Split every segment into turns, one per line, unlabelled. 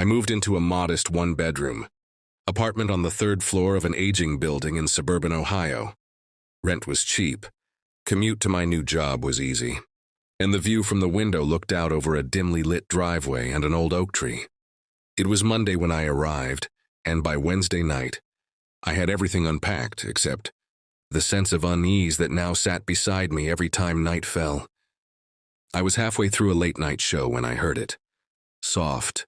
I moved into a modest one-bedroom apartment on the third floor of an aging building in suburban Ohio. Rent was cheap. Commute to my new job was easy. And the view from the window looked out over a dimly lit driveway and an old oak tree. It was Monday when I arrived, and by Wednesday night, I had everything unpacked except the sense of unease that now sat beside me every time night fell. I was halfway through a late-night show when I heard it. Soft,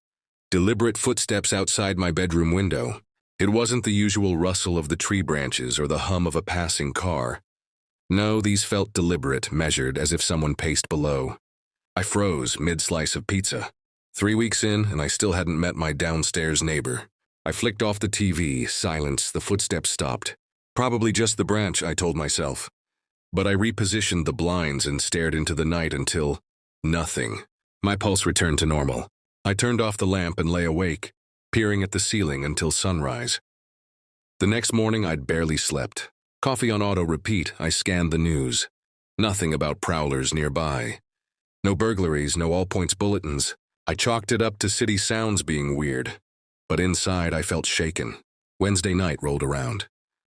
deliberate footsteps outside my bedroom window. It wasn't the usual rustle of the tree branches or the hum of a passing car. No, these felt deliberate, measured, as if someone paced below. I froze mid-slice of pizza. 3 weeks in, and I still hadn't met my downstairs neighbor. I flicked off the TV, silence, the footsteps stopped. Probably just the branch, I told myself. But I repositioned the blinds and stared into the night until nothing. My pulse returned to normal. I turned off the lamp and lay awake, peering at the ceiling until sunrise. The next morning, I'd barely slept. Coffee on auto repeat, I scanned the news. Nothing about prowlers nearby. No burglaries, no all-points bulletins. I chalked it up to city sounds being weird. But inside, I felt shaken. Wednesday night rolled around.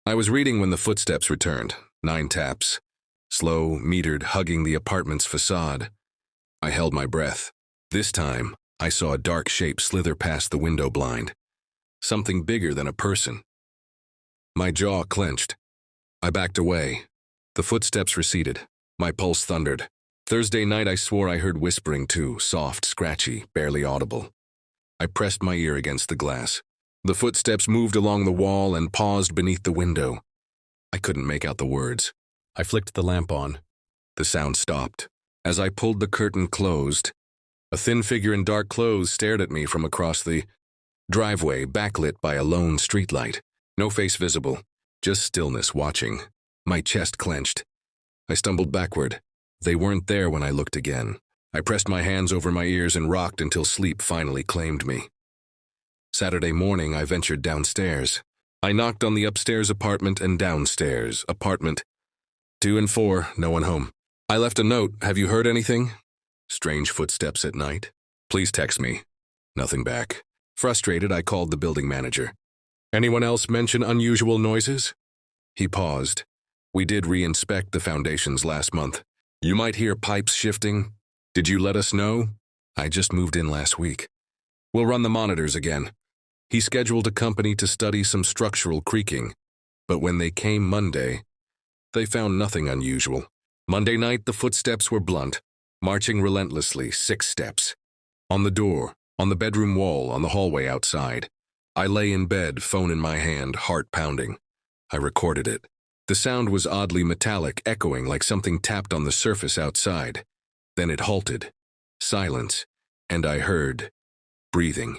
I was reading when the footsteps returned. 9 taps. Slow, metered, hugging the apartment's facade. I held my breath. This time, I saw a dark shape slither past the window blind. Something bigger than a person. My jaw clenched. I backed away. The footsteps receded. My pulse thundered. Thursday night I swore I heard whispering too, soft, scratchy, barely audible. I pressed my ear against the glass. The footsteps moved along the wall and paused beneath the window. I couldn't make out the words. I flicked the lamp on. The sound stopped. As I pulled the curtain closed, a thin figure in dark clothes stared at me from across the driveway, backlit by a lone streetlight. No face visible, just stillness watching. My chest clenched. I stumbled backward. They weren't there when I looked again. I pressed my hands over my ears and rocked until sleep finally claimed me. Saturday morning, I ventured downstairs. I knocked on the upstairs apartment and downstairs apartment. 2 and 4, no one home. I left a note, have you heard anything? Strange footsteps at night. Please text me. Nothing back. Frustrated, I called the building manager. Anyone else mention unusual noises? He paused. We did re-inspect the foundations last month. You might hear pipes shifting. Did you let us know? I just moved in last week. We'll run the monitors again. He scheduled a company to study some structural creaking, but when they came Monday, they found nothing unusual. Monday night, the footsteps were blunt, marching relentlessly, 6 steps. On the door, on the bedroom wall, on the hallway outside. I lay in bed, phone in my hand, heart pounding. I recorded it. The sound was oddly metallic, echoing like something tapped on the surface outside. Then it halted. Silence. And I heard breathing.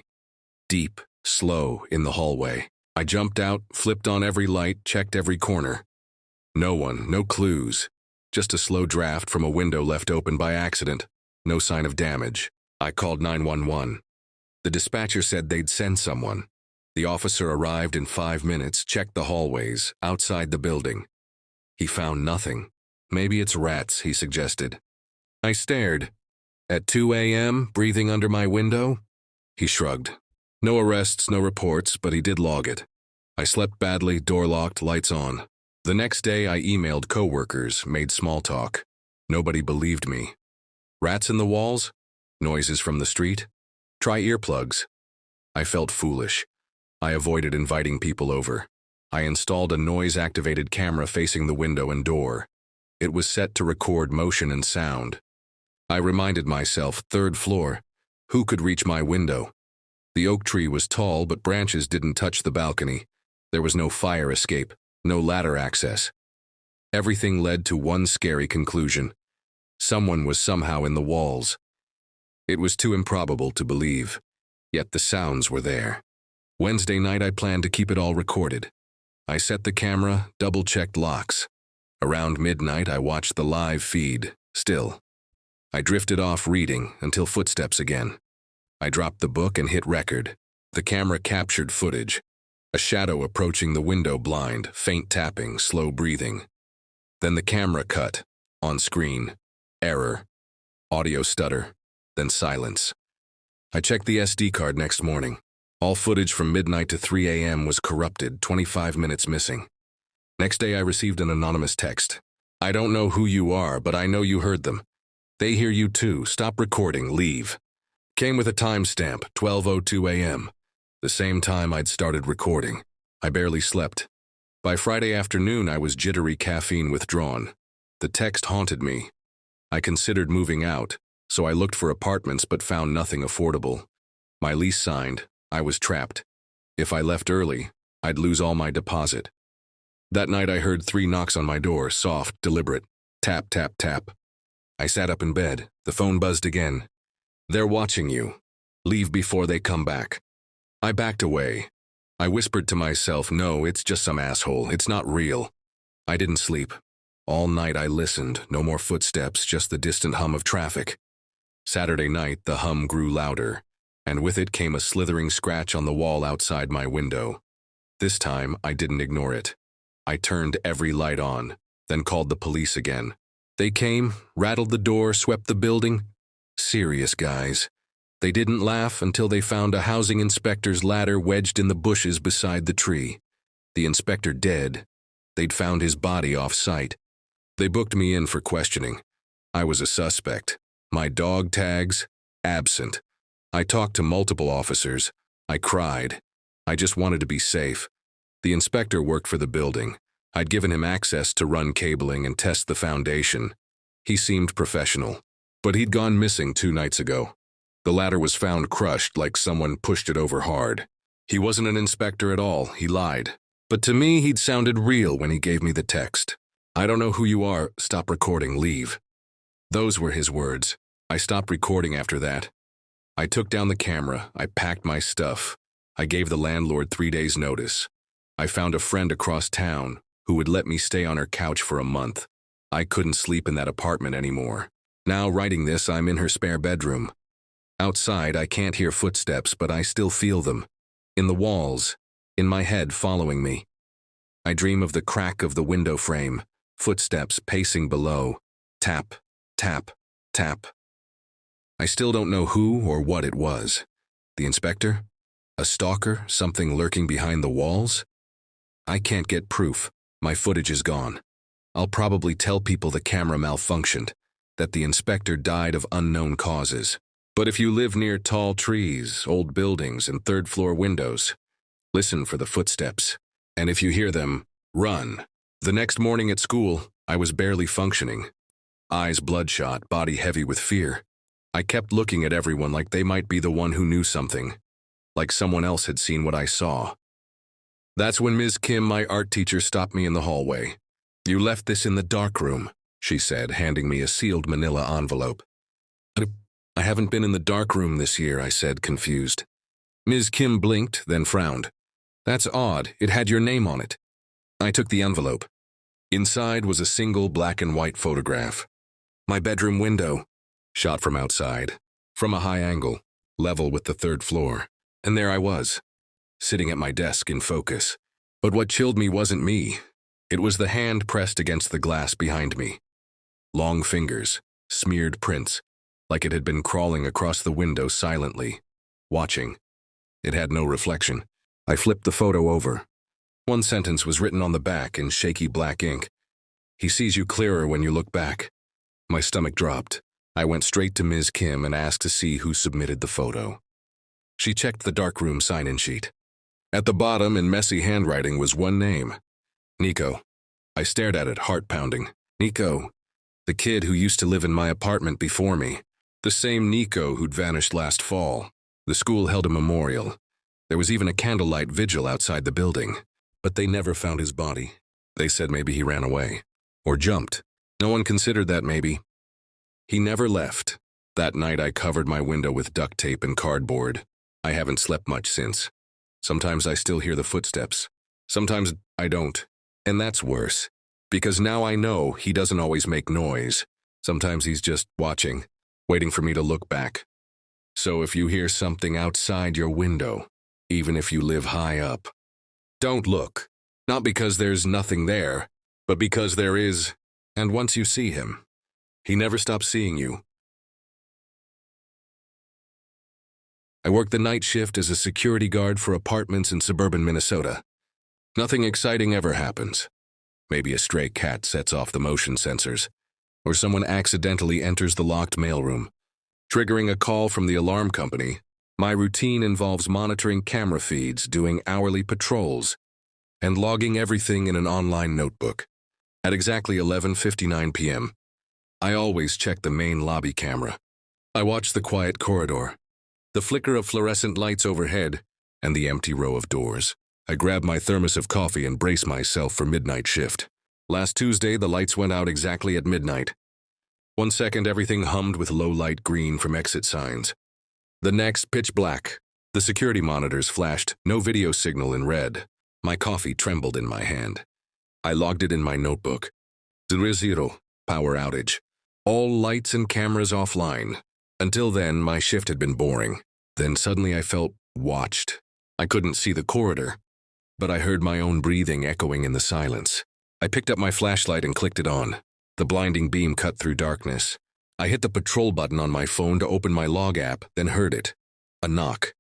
Deep, slow, in the hallway. I jumped out, flipped on every light, checked every corner. No one, no clues. Just a slow draft from a window left open by accident. No sign of damage. I called 911. The dispatcher said they'd send someone. The officer arrived in 5 minutes, checked the hallways, outside the building. He found nothing. Maybe it's rats, he suggested. I stared. At 2 a.m., breathing under my window? He shrugged. No arrests, no reports, but he did log it. I slept badly, door locked, lights on. The next day, I emailed coworkers, made small talk. Nobody believed me. Rats in the walls? Noises from the street? Try earplugs. I felt foolish. I avoided inviting people over. I installed a noise-activated camera facing the window and door. It was set to record motion and sound. I reminded myself, 3rd floor. Who could reach my window? The oak tree was tall, but branches didn't touch the balcony. There was no fire escape, no ladder access. Everything led to one scary conclusion. Someone was somehow in the walls. It was too improbable to believe, yet the sounds were there. Wednesday night, I planned to keep it all recorded. I set the camera, double-checked locks. Around midnight, I watched the live feed, still. I drifted off reading until footsteps again. I dropped the book and hit record. The camera captured footage. A shadow approaching the window blind, faint tapping, slow breathing. Then the camera cut. On screen. Error. Audio stutter. Then silence. I checked the SD card next morning. All footage from midnight to 3 a.m. was corrupted, 25 minutes missing. Next day I received an anonymous text. I don't know who you are, but I know you heard them. They hear you too. Stop recording. Leave. Came with a timestamp, 12:02 a.m. The same time I'd started recording. I barely slept. By Friday afternoon, I was jittery, caffeine withdrawn. The text haunted me. I considered moving out, so I looked for apartments but found nothing affordable. My lease signed, I was trapped. If I left early, I'd lose all my deposit. That night I heard 3 knocks on my door, soft, deliberate. Tap, tap, tap. I sat up in bed. The phone buzzed again. They're watching you. Leave before they come back. I backed away. I whispered to myself, no, it's just some asshole. It's not real. I didn't sleep. All night I listened. No more footsteps, just the distant hum of traffic. Saturday night, the hum grew louder, and with it came a slithering scratch on the wall outside my window. This time, I didn't ignore it. I turned every light on, then called the police again. They came, rattled the door, swept the building. Serious guys. They didn't laugh until they found a housing inspector's ladder wedged in the bushes beside the tree. The inspector dead. They'd found his body off-site. They booked me in for questioning. I was a suspect. My dog tags, absent. I talked to multiple officers. I cried. I just wanted to be safe. The inspector worked for the building. I'd given him access to run cabling and test the foundation. He seemed professional. But he'd gone missing 2 nights ago. The ladder was found crushed like someone pushed it over hard. He wasn't an inspector at all, he lied. But to me, he'd sounded real when he gave me the text. I don't know who you are, stop recording, leave. Those were his words. I stopped recording after that. I took down the camera, I packed my stuff. I gave the landlord 3 days' notice. I found a friend across town who would let me stay on her couch for a month. I couldn't sleep in that apartment anymore. Now, writing this, I'm in her spare bedroom. Outside, I can't hear footsteps, but I still feel them. In the walls, in my head, following me. I dream of the crack of the window frame, footsteps pacing below. Tap, tap, tap. I still don't know who or what it was. The inspector? A stalker? Something lurking behind the walls? I can't get proof. My footage is gone. I'll probably tell people the camera malfunctioned, that the inspector died of unknown causes. But if you live near tall trees, old buildings, and third-floor windows, listen for the footsteps. And if you hear them, run. The next morning at school, I was barely functioning. Eyes bloodshot, body heavy with fear. I kept looking at everyone like they might be the one who knew something, like someone else had seen what I saw. That's when Ms. Kim, my art teacher, stopped me in the hallway. You left this in the darkroom, she said, handing me a sealed manila envelope. I haven't been in the darkroom this year, I said, confused. Ms. Kim blinked, then frowned. That's odd, it had your name on it. I took the envelope. Inside was a single black and white photograph. My bedroom window, shot from outside, from a high angle, level with the 3rd floor. And there I was, sitting at my desk in focus. But what chilled me wasn't me. It was the hand pressed against the glass behind me. Long fingers, smeared prints, like it had been crawling across the window silently, watching. It had no reflection. I flipped the photo over. One sentence was written on the back in shaky black ink. He sees you clearer when you look back. My stomach dropped. I went straight to Ms. Kim and asked to see who submitted the photo. She checked the darkroom sign-in sheet. At the bottom, in messy handwriting, was one name. Nico. I stared at it, heart pounding. Nico. The kid who used to live in my apartment before me. The same Nico who'd vanished last fall. The school held a memorial. There was even a candlelight vigil outside the building. But they never found his body. They said maybe he ran away. Or jumped. No one considered that maybe. He never left. That night I covered my window with duct tape and cardboard. I haven't slept much since. Sometimes I still hear the footsteps. Sometimes I don't. And that's worse. Because now I know he doesn't always make noise. Sometimes he's just watching, waiting for me to look back. So if you hear something outside your window, even if you live high up, don't look. Not because there's nothing there, but because there is, and once you see him, he never stops seeing you. I worked the night shift as a security guard for apartments in suburban Minnesota. Nothing exciting ever happens. Maybe a stray cat sets off the motion sensors, or someone accidentally enters the locked mailroom, triggering a call from the alarm company. My routine involves monitoring camera feeds, doing hourly patrols, and logging everything in an online notebook. At exactly 11:59 p.m., I always check the main lobby camera. I watch the quiet corridor, the flicker of fluorescent lights overhead, and the empty row of doors. I grab my thermos of coffee and brace myself for midnight shift. Last Tuesday, the lights went out exactly at midnight. 1 second, everything hummed with low light green from exit signs. The next, pitch black. The security monitors flashed no video signal in red. My coffee trembled in my hand. I logged it in my notebook. 00, power outage. All lights and cameras offline. Until then, my shift had been boring. Then suddenly I felt watched. I couldn't see the corridor, but I heard my own breathing echoing in the silence. I picked up my flashlight and clicked it on. The blinding beam cut through darkness. I hit the patrol button on my phone to open my log app, then heard it. A knock.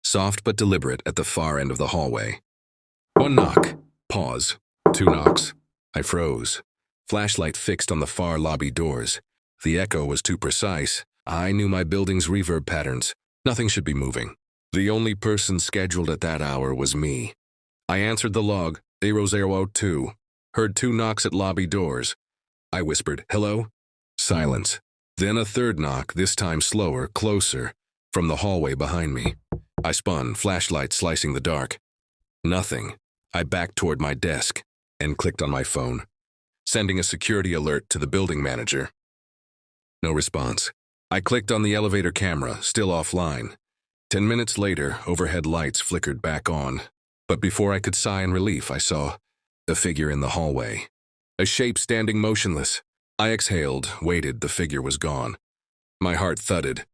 Soft but deliberate at the far end of the hallway. 1 knock. Pause. 2 knocks. I froze. Flashlight fixed on the far lobby doors. The echo was too precise. I knew my building's reverb patterns. Nothing should be moving. The only person scheduled at that hour was me. I answered the log, 0002. Heard 2 knocks at lobby doors. I whispered, hello? Silence. Then a 3rd knock, this time slower, closer, from the hallway behind me. I spun, flashlight slicing the dark. Nothing. I backed toward my desk and clicked on my phone, sending a security alert to the building manager. No response. I clicked on the elevator camera, still offline. 10 minutes later, overhead lights flickered back on. But before I could sigh in relief, I saw a figure in the hallway. A shape standing motionless. I exhaled, waited, the figure was gone. My heart thudded.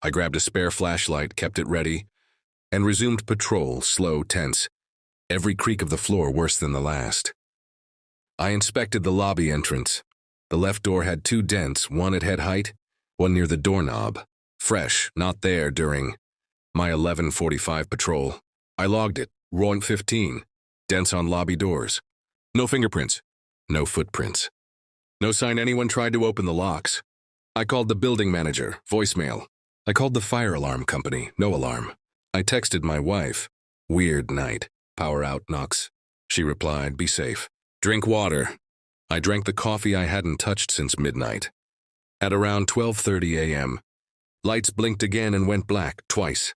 I grabbed a spare flashlight, kept it ready, and resumed patrol, slow, tense. Every creak of the floor worse than the last. I inspected the lobby entrance. The left door had 2 dents, one at head height, one near the doorknob. Fresh, not there during my 11:45 patrol. I logged it, Roy 15, dents on lobby doors. No fingerprints, no footprints. No sign anyone tried to open the locks. I called the building manager, voicemail. I called the fire alarm company, no alarm. I texted my wife, weird night, power out, knocks. She replied, be safe. Drink water. I drank the coffee I hadn't touched since midnight. At around 12:30 a.m., lights blinked again and went black, twice.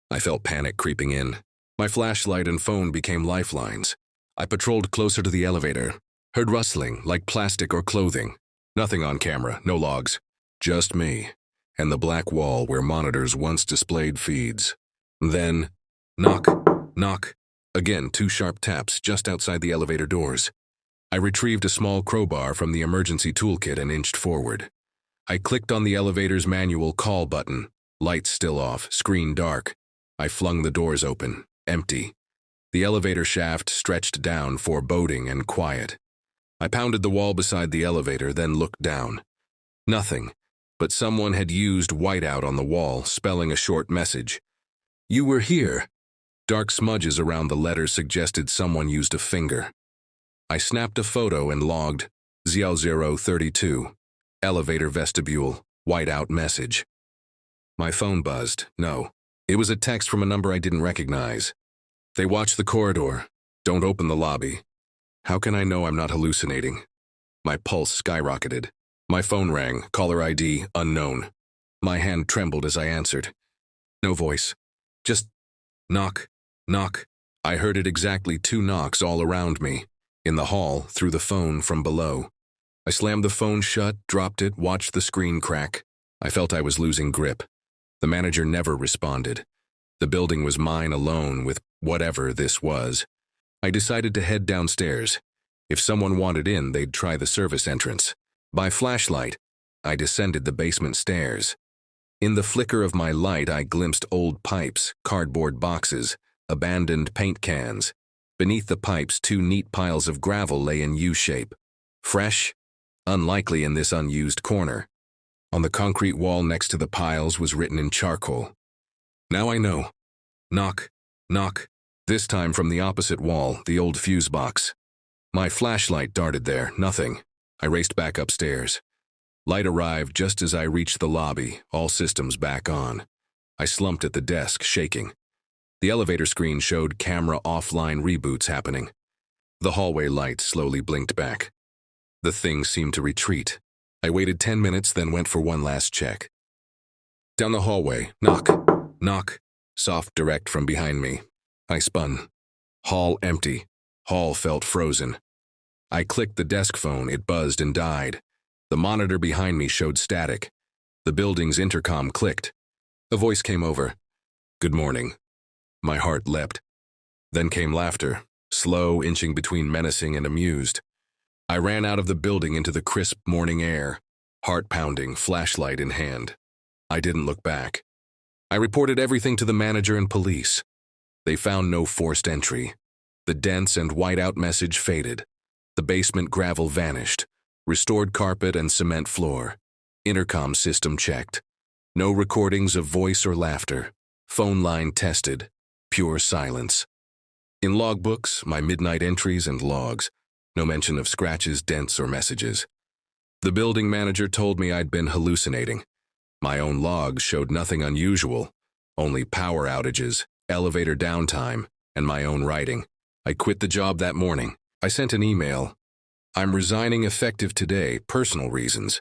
I felt panic creeping in. My flashlight and phone became lifelines. I patrolled closer to the elevator, heard rustling like plastic or clothing. Nothing on camera, no logs. Just me, and the black wall where monitors once displayed feeds. Then, knock, knock. Again, 2 sharp taps just outside the elevator doors. I retrieved a small crowbar from the emergency toolkit and inched forward. I clicked on the elevator's manual call button. Lights still off, screen dark. I flung the doors open, empty. The elevator shaft stretched down, foreboding and quiet. I pounded the wall beside the elevator, then looked down. Nothing, but someone had used whiteout on the wall, spelling a short message. You were here. Dark smudges around the letters suggested someone used a finger. I snapped a photo and logged 0032. Elevator vestibule, whiteout message. My phone buzzed. No, it was a text from a number I didn't recognize. They watch the corridor. Don't open the lobby. How can I know I'm not hallucinating? My pulse skyrocketed. My phone rang, caller ID unknown. My hand trembled as I answered. No voice. Just knock, knock. I heard it exactly 2 knocks all around me. In the hall, through the phone from below. I slammed the phone shut, dropped it, watched the screen crack. I felt I was losing grip. The manager never responded. The building was mine alone with whatever this was. I decided to head downstairs. If someone wanted in, they'd try the service entrance. By flashlight, I descended the basement stairs. In the flicker of my light, I glimpsed old pipes, cardboard boxes, abandoned paint cans. Beneath the pipes, 2 neat piles of gravel lay in U-shape. Fresh? Unlikely in this unused corner. On the concrete wall next to the piles was written in charcoal. Now I know. Knock, knock. This time from the opposite wall, the old fuse box. My flashlight darted there, nothing. I raced back upstairs. Light arrived just as I reached the lobby, all systems back on. I slumped at the desk, shaking. The elevator screen showed camera offline reboots happening. The hallway lights slowly blinked back. The thing seemed to retreat. I waited 10 minutes, then went for one last check. Down the hallway, knock, knock, soft direct from behind me. I spun. Hall empty. Hall felt frozen. I clicked the desk phone, it buzzed and died. The monitor behind me showed static. The building's intercom clicked. A voice came over. Good morning. My heart leapt. Then came laughter, slow, inching between menacing and amused. I ran out of the building into the crisp morning air, heart pounding, flashlight in hand. I didn't look back. I reported everything to the manager and police. They found no forced entry. The dense and white-out message faded. The basement gravel vanished. Restored carpet and cement floor. Intercom system checked. No recordings of voice or laughter. Phone line tested. Pure silence. In logbooks, my midnight entries and logs. No mention of scratches, dents, or messages. The building manager told me I'd been hallucinating. My own logs showed nothing unusual. Only power outages, elevator downtime, and my own writing. I quit the job that morning. I sent an email. I'm resigning effective today, personal reasons.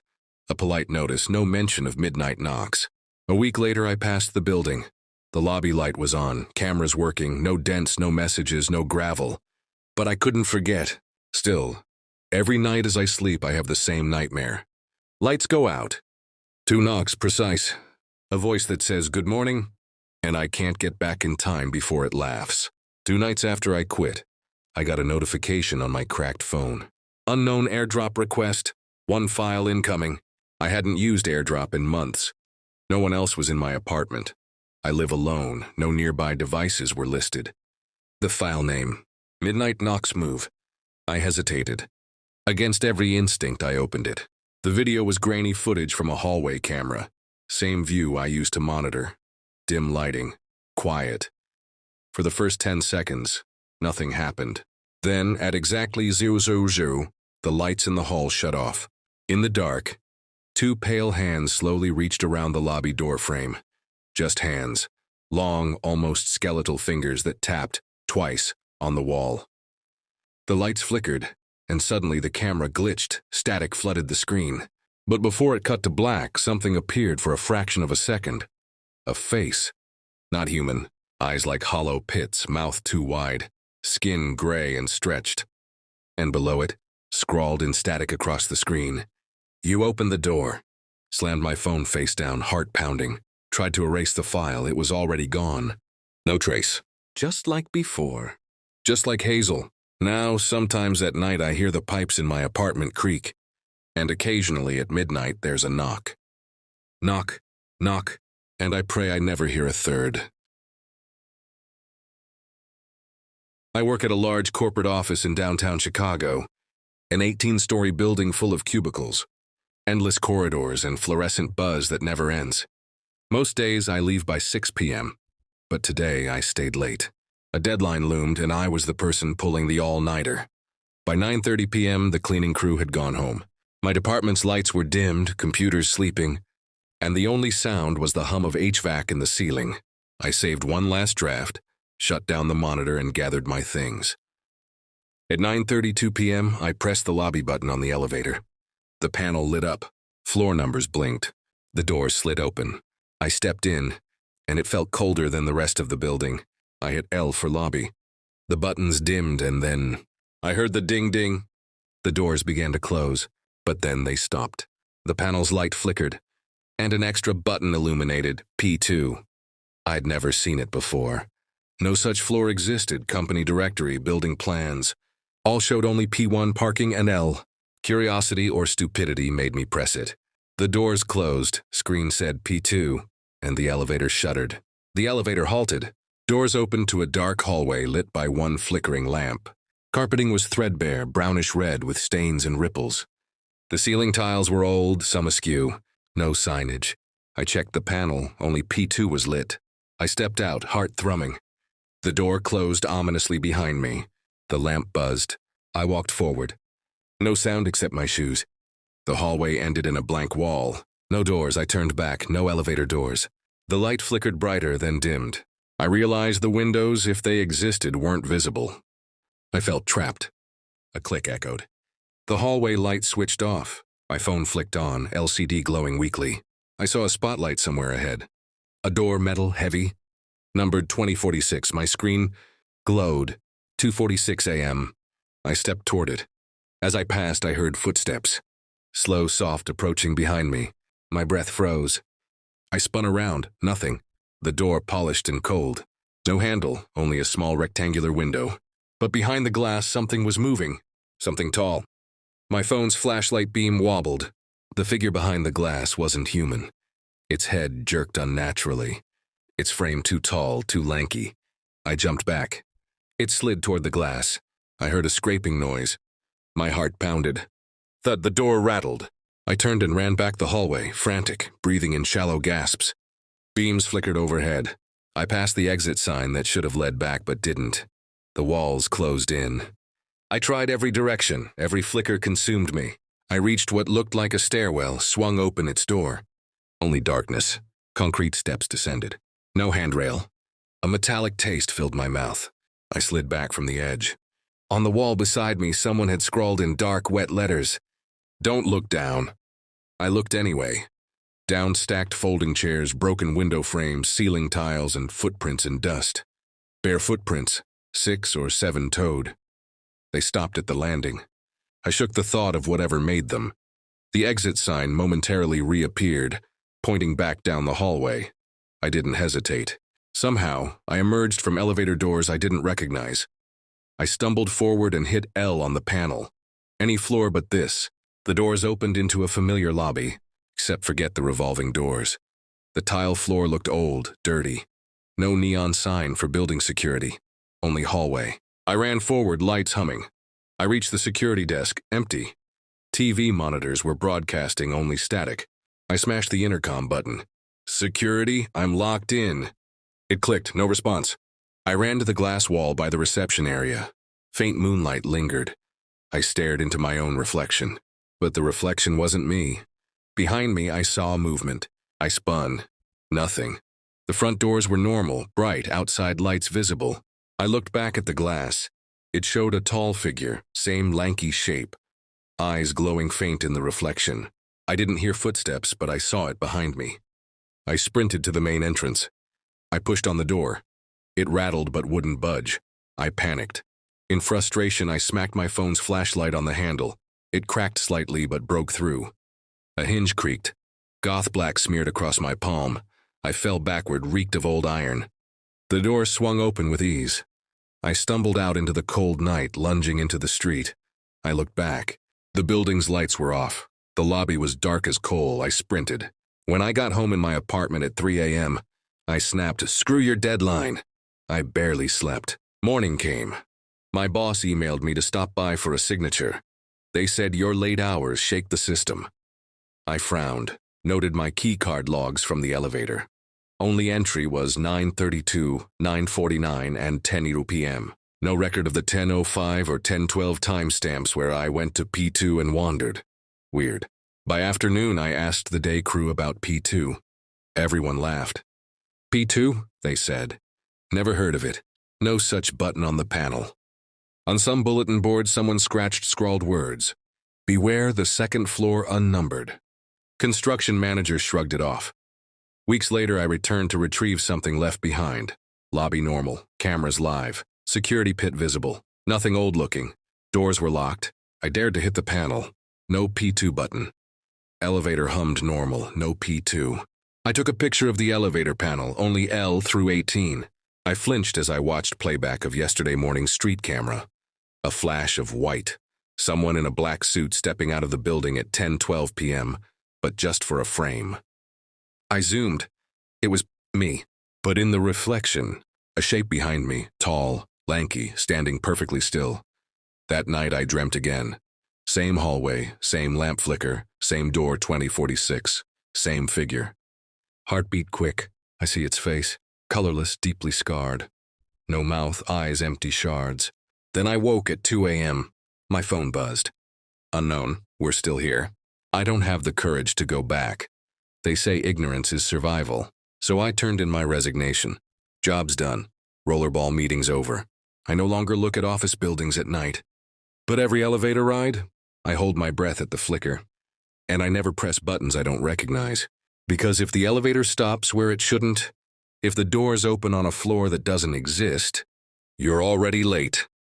A polite notice, no mention of midnight knocks. A week later, I passed the building. The lobby light was on, cameras working, no dents, no messages, no gravel. But I couldn't forget. Still, every night as I sleep, I have the same nightmare. Lights go out. 2 knocks precise. A voice that says good morning, and I can't get back in time before it laughs. 2 nights after I quit, I got a notification on my cracked phone. Unknown airdrop request, 1 file incoming. I hadn't used airdrop in months. No one else was in my apartment. I live alone, no nearby devices were listed. The file name, Midnight Knocks Move. I hesitated. Against every instinct, I opened it. The video was grainy footage from a hallway camera. Same view I used to monitor. Dim lighting. Quiet. For the first 10 seconds, nothing happened. Then, at exactly 000, the lights in the hall shut off. In the dark, 2 pale hands slowly reached around the lobby door frame. Just hands. Long, almost skeletal fingers that tapped, twice, on the wall. The lights flickered, and suddenly the camera glitched, static flooded the screen. But before it cut to black, something appeared for a fraction of a second. A face. Not human. Eyes like hollow pits, mouth too wide, skin gray and stretched. And below it, scrawled in static across the screen, "You opened the door." Slammed my phone face down, heart pounding. Tried to erase the file, it was already gone. No trace. Just like before. Just like Hazel. Now, sometimes at night I hear the pipes in my apartment creak. And occasionally at midnight there's a knock. Knock, knock, and I pray I never hear a third. I work at a large corporate office in downtown Chicago. An 18-story building full of cubicles. Endless corridors and fluorescent buzz that never ends. Most days I leave by 6 p.m., but today I stayed late. A deadline loomed and I was the person pulling the all-nighter. By 9:30 p.m., the cleaning crew had gone home. My department's lights were dimmed, computers sleeping, and the only sound was the hum of HVAC in the ceiling. I saved one last draft, shut down the monitor, and gathered my things. At 9:32 p.m., I pressed the lobby button on the elevator. The panel lit up. Floor numbers blinked. The door slid open. I stepped in, and it felt colder than the rest of the building. I hit L for lobby. The buttons dimmed, and then I heard the ding-ding. The doors began to close, but then they stopped. The panel's light flickered, and an extra button illuminated, P2. I'd never seen it before. No such floor existed, company directory, building plans. All showed only P1 parking and L. Curiosity or stupidity made me press it. The doors closed, screen said P2, and the elevator shuddered. The elevator halted. Doors opened to a dark hallway lit by one flickering lamp. Carpeting was threadbare, brownish-red with stains and ripples. The ceiling tiles were old, some askew. No signage. I checked the panel, only P2 was lit. I stepped out, heart thrumming. The door closed ominously behind me. The lamp buzzed. I walked forward. No sound except my shoes. The hallway ended in a blank wall. No doors. I turned back. No elevator doors. The light flickered brighter, then dimmed. I realized the windows, if they existed, weren't visible. I felt trapped. A click echoed. The hallway light switched off. My phone flicked on, LCD glowing weakly. I saw a spotlight somewhere ahead. A door, metal, heavy. Numbered 2046. My screen glowed. 2:46 a.m. I stepped toward it. As I passed, I heard footsteps. Slow, soft, approaching behind me. My breath froze. I spun around. Nothing. The door polished and cold. No handle, only a small rectangular window. But behind the glass, something was moving. Something tall. My phone's flashlight beam wobbled. The figure behind the glass wasn't human. Its head jerked unnaturally. Its frame too tall, too lanky. I jumped back. It slid toward the glass. I heard a scraping noise. My heart pounded. Thud, the door rattled. I turned and ran back the hallway, frantic, breathing in shallow gasps. Beams flickered overhead. I passed the exit sign that should have led back but didn't. The walls closed in. I tried every direction. Every flicker consumed me. I reached what looked like a stairwell, swung open its door. Only darkness. Concrete steps descended. No handrail. A metallic taste filled my mouth. I slid back from the edge. On the wall beside me, someone had scrawled in dark, wet letters, "Don't look down." I looked anyway. Down stacked folding chairs, broken window frames, ceiling tiles, and footprints in dust. Bare footprints, 6 or 7 toed. They stopped at the landing. I shook the thought of whatever made them. The exit sign momentarily reappeared, pointing back down the hallway. I didn't hesitate. Somehow, I emerged from elevator doors I didn't recognize. I stumbled forward and hit L on the panel. Any floor but this. The doors opened into a familiar lobby, except forget the revolving doors. The tile floor looked old, dirty. No neon sign for building security. Only hallway. I ran forward, lights humming. I reached the security desk, empty. TV monitors were broadcasting only static. I smashed the intercom button. "Security, I'm locked in." It clicked, no response. I ran to the glass wall by the reception area. Faint moonlight lingered. I stared into my own reflection. But the reflection wasn't me. Behind me, I saw movement. I spun. Nothing. The front doors were normal, bright, outside lights visible. I looked back at the glass. It showed a tall figure, same lanky shape. Eyes glowing faint in the reflection. I didn't hear footsteps, but I saw it behind me. I sprinted to the main entrance. I pushed on the door. It rattled but wouldn't budge. I panicked. In frustration, I smacked my phone's flashlight on the handle. It cracked slightly but broke through. A hinge creaked. Goth black smeared across my palm. I fell backward, reeked of old iron. The door swung open with ease. I stumbled out into the cold night, lunging into the street. I looked back. The building's lights were off. The lobby was dark as coal. I sprinted. When I got home in my apartment at 3 a.m., I snapped, "Screw your deadline." I barely slept. Morning came. My boss emailed me to stop by for a signature. They said, "Your late hours shake the system." I frowned, noted my keycard logs from the elevator. Only entry was 9:32, 9:49, and 10:00 p.m. No record of the 10:05 or 10:12 timestamps where I went to P2 and wandered. Weird. By afternoon, I asked the day crew about P2. Everyone laughed. "P2?" they said. "Never heard of it. No such button on the panel." On some bulletin board, someone scrawled words. "Beware the second floor unnumbered." Construction manager shrugged it off. Weeks later, I returned to retrieve something left behind. Lobby normal, cameras live, security pit visible, nothing old-looking. Doors were locked. I dared to hit the panel. No P2 button. Elevator hummed normal, no P2. I took a picture of the elevator panel, only L through 18. I flinched as I watched playback of yesterday morning's street camera. A flash of white. Someone in a black suit stepping out of the building at 10:12 p.m., but just for a frame. I zoomed. It was me. But in the reflection, a shape behind me, tall, lanky, standing perfectly still. That night I dreamt again. Same hallway, same lamp flicker, same door 2046, same figure. Heartbeat quick. I see its face. colorless, deeply scarred. No mouth, eyes empty shards. Then I woke at 2 a.m. My phone buzzed. Unknown, we're still here. I don't have the courage to go back. They say ignorance is survival, so I turned in my resignation. Job's done. Rollerball meeting's over. I no longer look at office buildings at night. But every elevator ride, I hold my breath at the flicker. And I never press buttons I don't recognize. Because if the elevator stops where it shouldn't, if the doors open on a floor that doesn't exist, you're already late.